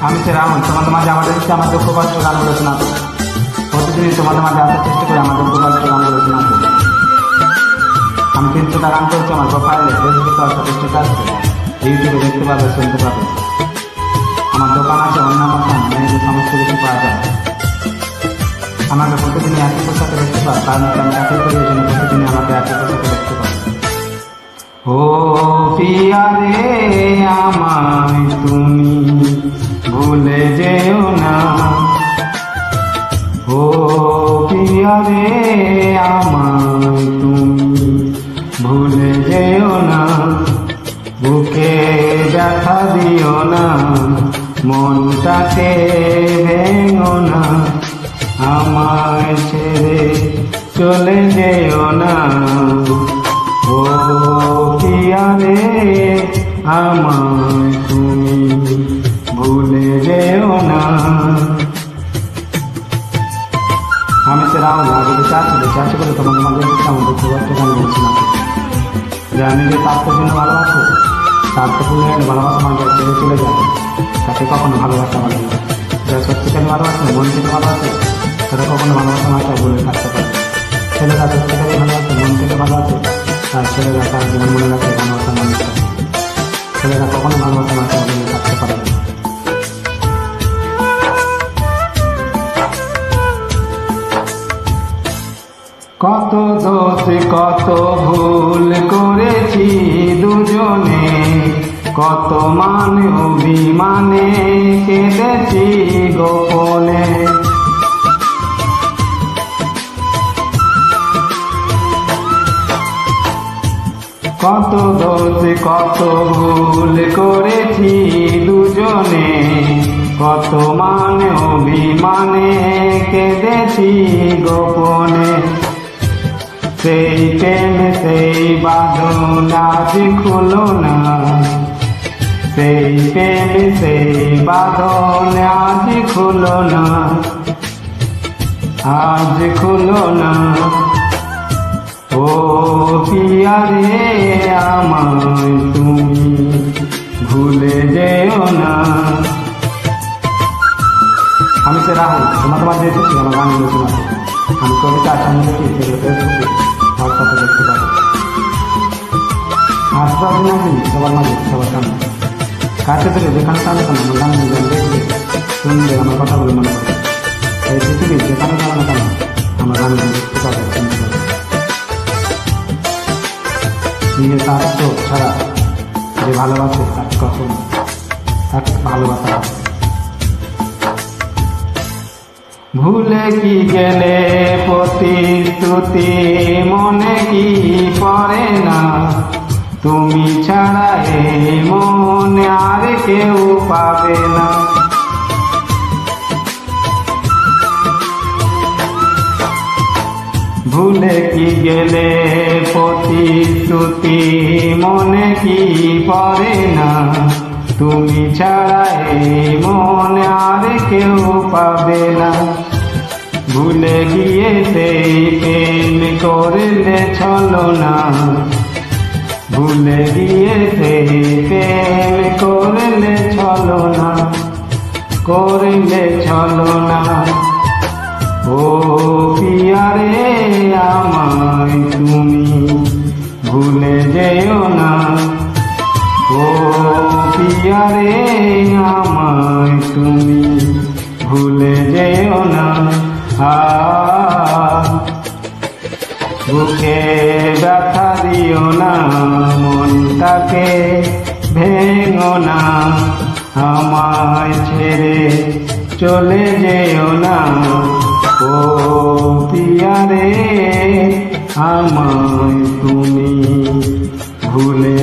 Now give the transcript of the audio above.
আমি সে রাহুল, তোমাদের মাঝে আমাদের ইচ্ছে আমার দুঃখ কষ্ট গানগুলো শোনাতে। প্রতিদিনই তোমাদের মাঝে আসার চেষ্টা করি আমার দুঃখ কষ্ট গানগুলো শোনাতে। আমি 300টা গান করছি আমার প্রোফাইলে, ফেসবুকে আছে, স্ট্যাটাসে আছে, ইউটিউবে দেখতে পাবে, শুনতে পাবে। আমার দোকান আছে, অন্য মতন মেয়েদের সমস্ত কিছু পাওয়া যায়। আমাকে প্রতিদিনই একই পোশাকে দেখতে পাবে, কারণ আমি চাকরি করি, এই জন্য প্রতিদিনই আমাকে একই পোশাকে দেখতে পাবে। ও পিয়া রে আমায় তুমি ভুলে যেও না, ও পিয়া রে আমায় তুমি ভুলে যেও না, বুকে ব্যথা দিও না, মনটাকে ভেঙো না, আমায় ছেড়ে চলে যেও না, ও পিয়া রে আমায় তুমি ভুলে যেও না। আমি সে রাহুল, আগে চাচ্ছি করে তোমাদের মাঝে আমার দুঃখ কষ্ট গান বলছিলাম যে আমি যে তার জন্য ভালোবাসি, তার তো তুমি ভালোবাসা মাঝে ছেড়ে চলে যাবে, তাকে কখনো ভালোবাসা ভালো না। যারা সত্যিকারী ভালোবাসে, মন থেকে ভালোবাসে, তারা কখনো ভালোবাসা মাঝে বলে থাকতে পারে। ছেলেরা সত্যিকারী ভালোবাসে, মন থেকে ভালোবাসে, তার ছেলেরা তার জীবন মনে রাখে ভালোবাসা মানুষটা। ছেলেরা কখনো ভালোবাসা মাঝে বলে থাকতে পারে না। কত দোষ কত ভুল করেছি দুজনে, কত মান অভিমানে কেঁদেছি গোপনে, কত দোষ কত ভুল করেছি দুজনে, কত মান অভিমানে কেঁদেছি গোপনে, সেই প্রেম সেই বাঁধন আজ খুলো না, সেই প্রেম সেই বাঁধন আজ খুলো না, আজ খুলো না, ও পিয়া রে আমায় তুমি ভুলে যেও না। আমি সে রাহুল, তোমার মাঝে এসেছি আমার গানগুলো শোনাতে। আমি কবিতা সামনে দেখি, সেগুলো ফেসবুকে হোয়াটসঅ্যাপে দেখতে পাবো। আসবাব নাকি সবার মাঝে, সবার সামনে কাছে থেকে যেখানে সামনে কেন আমার গানগুলো দেখবে, শুনবে, আমার কথাগুলো মনে করবে। এই পৃথিবীর যেখানে যাবে না কেন আমার গানগুলো দেখতে পাবে, শুনতে পাবে। নিজের স্বার্থ ছাড়া যে ভালোবাসে তাকে কখন তাকে ভালোবাসা হবে। ভুলে কি গেলে প্রতিশ্রুতি, মনে কি পড়ে না, তুমি ছাড়া এই মনে আর কেউ পাবে না। ভুলে কি গেলে প্রতিশ্রুতি, মনে কি পড়ে না, তুমি ছাড়া এই মনে আর কেউ পাবে না। ভুলে গিয়ে সেই প্রেম করলে ছলনা, ভুলে গিয়ে সেই প্রেম করলে ছলনা, করলে ছলনা, ও পিয়া রে আমায় তুমি ভুলে যেও না, ও পিয়া রে আমায় তুমি ভুলে যেও না। বুকে ব্যথা দিও না, মনটাকে ভেঙো না, আমায় ছেড়ে চলে যেও না, ও পিয়া রে আমায় তুমি ভুলে